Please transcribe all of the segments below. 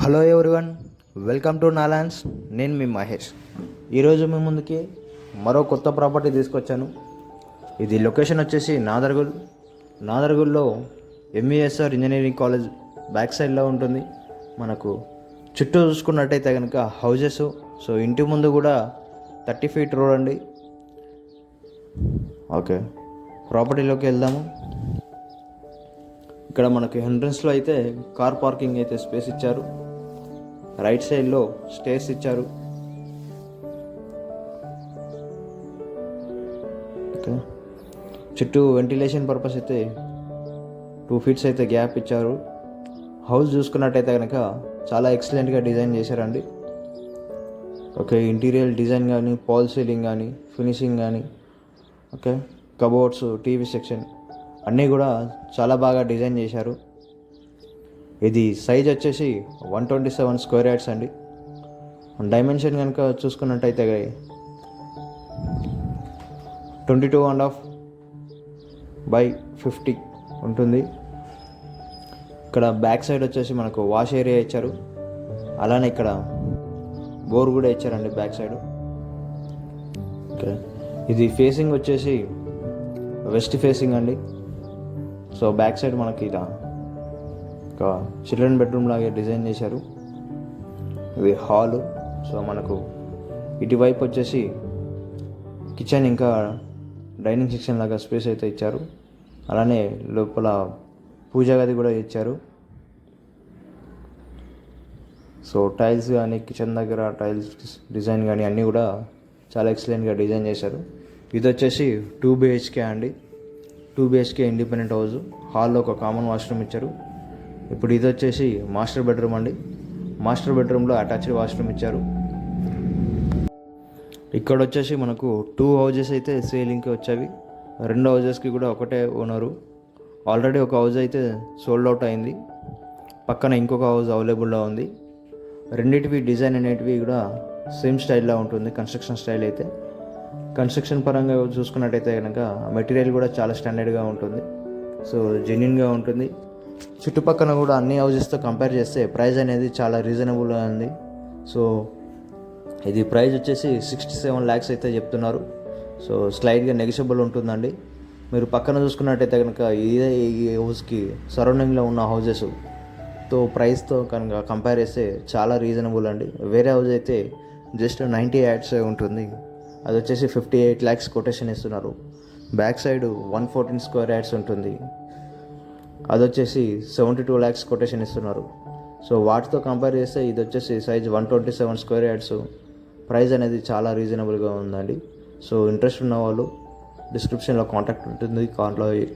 Hello everyone, welcome to నాలాన్స్. నేను మీ మహేష్. ఈరోజు మీ ముందుకి మరో కొత్త ప్రాపర్టీ తీసుకొచ్చాను. ఇది లొకేషన్ వచ్చేసి నాదర్గుల్లో ఎంఈఎస్ఆర్ ఇంజనీరింగ్ కాలేజ్ బ్యాక్ సైడ్లో ఉంటుంది. మనకు చుట్టూ చూసుకున్నట్టయితే కనుక హౌజెస్, సో ఇంటి ముందు కూడా 30 ఫీట్ రోడ్ అండి. ఓకే, ప్రాపర్టీలోకి వెళ్దాము. ఇక్కడ మనకి ఎంట్రన్స్లో అయితే కార్ పార్కింగ్ అయితే స్పేస్ ఇచ్చారు. రైట్ సైడ్లో స్టేర్స్ ఇచ్చారు. ఓకే, చుట్టూ వెంటిలేషన్ పర్పస్ అయితే 2 ఫీట్స్ అయితే గ్యాప్ ఇచ్చారు. హౌస్ చూసుకున్నట్టయితే కనుక చాలా ఎక్సలెంట్గా డిజైన్ చేశారండి. ఓకే, ఇంటీరియర్ డిజైన్ కానీ, పాల్ సీలింగ్ కానీ, ఫినిషింగ్ కానీ, ఓకే, కబోర్డ్స్, టీవీ సెక్షన్ అన్నీ కూడా చాలా బాగా డిజైన్ చేశారు. ఇది సైజ్ వచ్చేసి 127 స్క్వేర్ యార్డ్స్ అండి. డైమెన్షన్ కనుక చూసుకున్నట్టయితే 22.5 by 50 ఉంటుంది. ఇక్కడ బ్యాక్ సైడ్ వచ్చేసి మనకు వాష్ ఏరియా ఇచ్చారు. అలానే ఇక్కడ బోర్ కూడా ఇచ్చారండి బ్యాక్ సైడ్. ఓకే, ఇది ఫేసింగ్ వచ్చేసి వెస్ట్ ఫేసింగ్ అండి. సో బ్యాక్ సైడ్ మనకి ఇలా ఒక చిల్డ్రన్ బెడ్రూమ్ లాగే డిజైన్ చేశారు. ఇది హాలు. సో మనకు ఇటువైపు వచ్చేసి కిచెన్ ఇంకా డైనింగ్ సెక్షన్ లాగా స్పేస్ అయితే ఇచ్చారు. అలానే లోపల పూజా గది కూడా ఇచ్చారు. సో టైల్స్ కానీ, కిచెన్ దగ్గర టైల్స్ డిజైన్ కానీ అన్నీ కూడా చాలా ఎక్సలెంట్గా డిజైన్ చేశారు. ఇది వచ్చేసి 2 BHK అండి. 2 BHK ఇండిపెండెంట్ హౌస్. హాల్లో ఒక కామన్ వాష్రూమ్ ఇచ్చారు. ఇప్పుడు ఇది వచ్చేసి మాస్టర్ బెడ్రూమ్ అండి. మాస్టర్ బెడ్రూమ్లో అటాచ్డ్ వాష్రూమ్ ఇచ్చారు. ఇక్కడ వచ్చేసి మనకు 2 హౌజెస్ అయితే సేలింగ్కి వచ్చేవి. 2 హౌజెస్కి కూడా ఒకటే ఓనరు. ఆల్రెడీ ఒక హౌస్ అయితే సోల్డ్ అవుట్ అయింది. పక్కన ఇంకొక హౌస్ అవైలబుల్లో ఉంది. రెండింటివి డిజైన్ అనేటివి కూడా సేమ్ స్టైల్లో ఉంటుంది. కన్స్ట్రక్షన్ స్టైల్ అయితే, కన్స్ట్రక్షన్ పరంగా చూసుకున్నట్టయితే కనుక మెటీరియల్ కూడా చాలా స్టాండర్డ్గా ఉంటుంది. సో జెన్యున్గా ఉంటుంది. చుట్టుపక్కల కూడా అన్ని హౌజెస్తో కంపేర్ చేస్తే ప్రైస్ అనేది చాలా రీజనబుల్గా ఉంది. సో ఇది ప్రైస్ వచ్చేసి 67 lakhs అయితే చెప్తున్నారు. సో స్లైడ్గా నెగిషియబుల్ ఉంటుందండి. మీరు పక్కన చూసుకున్నట్టయితే కనుక ఇదే ఈ హౌస్కి సరౌండింగ్లో ఉన్న హౌజెస్తో ప్రైస్తో కనుక కంపేర్ చేస్తే చాలా రీజనబుల్ అండి. వేరే హౌస్ అయితే జస్ట్ 90 yachts ఉంటుంది. అది వచ్చేసి 58 lakhs కొటేషన్ ఇస్తున్నారు. బ్యాక్ సైడ్ 114 స్క్వేర్ యార్డ్స్ ఉంటుంది. అది వచ్చేసి 72 lakhs కొటేషన్ ఇస్తున్నారు. సో వాటితో కంపేర్ చేస్తే ఇది వచ్చేసి సైజ్ 127 స్క్వేర్ యార్డ్స్. ప్రైస్ అనేది చాలా రీజనబుల్గా ఉందండి. సో ఇంట్రెస్ట్ ఉన్న వాళ్ళు డిస్క్రిప్షన్లో కాంటాక్ట్ ఉంటుంది,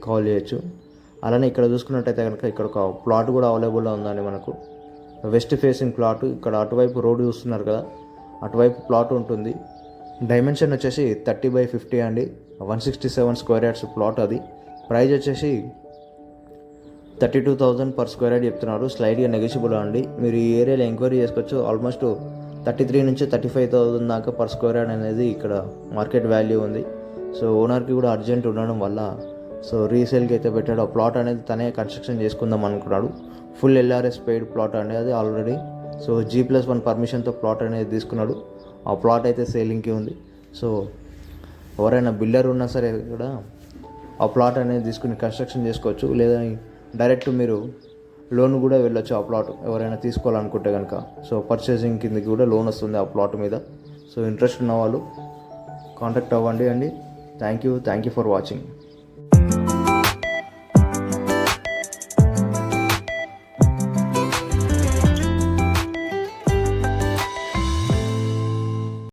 కాల్ చేయొచ్చు. అలానే ఇక్కడ చూసుకున్నట్టయితే కనుక ఇక్కడ ఒక ప్లాట్ కూడా అవైలబుల్లో ఉందండి. మనకు వెస్ట్ ఫేసింగ్ ప్లాట్. ఇక్కడ అటువైపు రోడ్డు చూస్తున్నారు కదా, అటువైపు ప్లాట్ ఉంటుంది. డైమెన్షన్ వచ్చేసి 30 by 50 అండి. 167 స్క్వేర్ యార్డ్స్ ప్లాట్. అది ప్రైస్ వచ్చేసి 32,000 per స్క్వేర్ యార్డ్ చెప్తున్నారు. స్లైడ్గా నెగిషియబుల్ అండి. మీరు ఈ ఏరియాలో ఎంక్వైరీ చేసుకోవచ్చు. ఆల్మోస్ట్ 33 నుంచి 35,000 దాకా పర్ స్క్వేర్ యార్డ్ అనేది ఇక్కడ మార్కెట్ వాల్యూ ఉంది. సో ఓనర్కి కూడా అర్జెంట్ ఉండడం వల్ల సో రీసేల్కి అయితే పెట్టాడు. ఆ ప్లాట్ అనేది తనే కన్స్ట్రక్షన్ చేసుకుందాం అనుకున్నాడు. ఫుల్ LRS పెయిడ్ ప్లాట్ అండి అది ఆల్రెడీ. సో G+1 పర్మిషన్తో ప్లాట్ అనేది తీసుకున్నాడు. ఆ ప్లాట్ అయితే సేలింగ్కి ఉంది. సో ఎవరైనా బిల్డర్ ఉన్నా సరే కూడా ఆ ప్లాట్ అనేది తీసుకుని కన్స్ట్రక్షన్ చేసుకోవచ్చు. లేదా డైరెక్ట్ మీరు లోన్ కూడా వెళ్ళొచ్చు ఆ ప్లాట్ ఎవరైనా తీసుకోవాలనుకుంటే కనుక. సో పర్చేసింగ్ కిందకి కూడా లోన్ వస్తుంది ఆ ప్లాట్ మీద. సో ఇంట్రెస్ట్ ఉన్న వాళ్ళు కాంటాక్ట్ అవ్వండి అండి. Thank you for watching.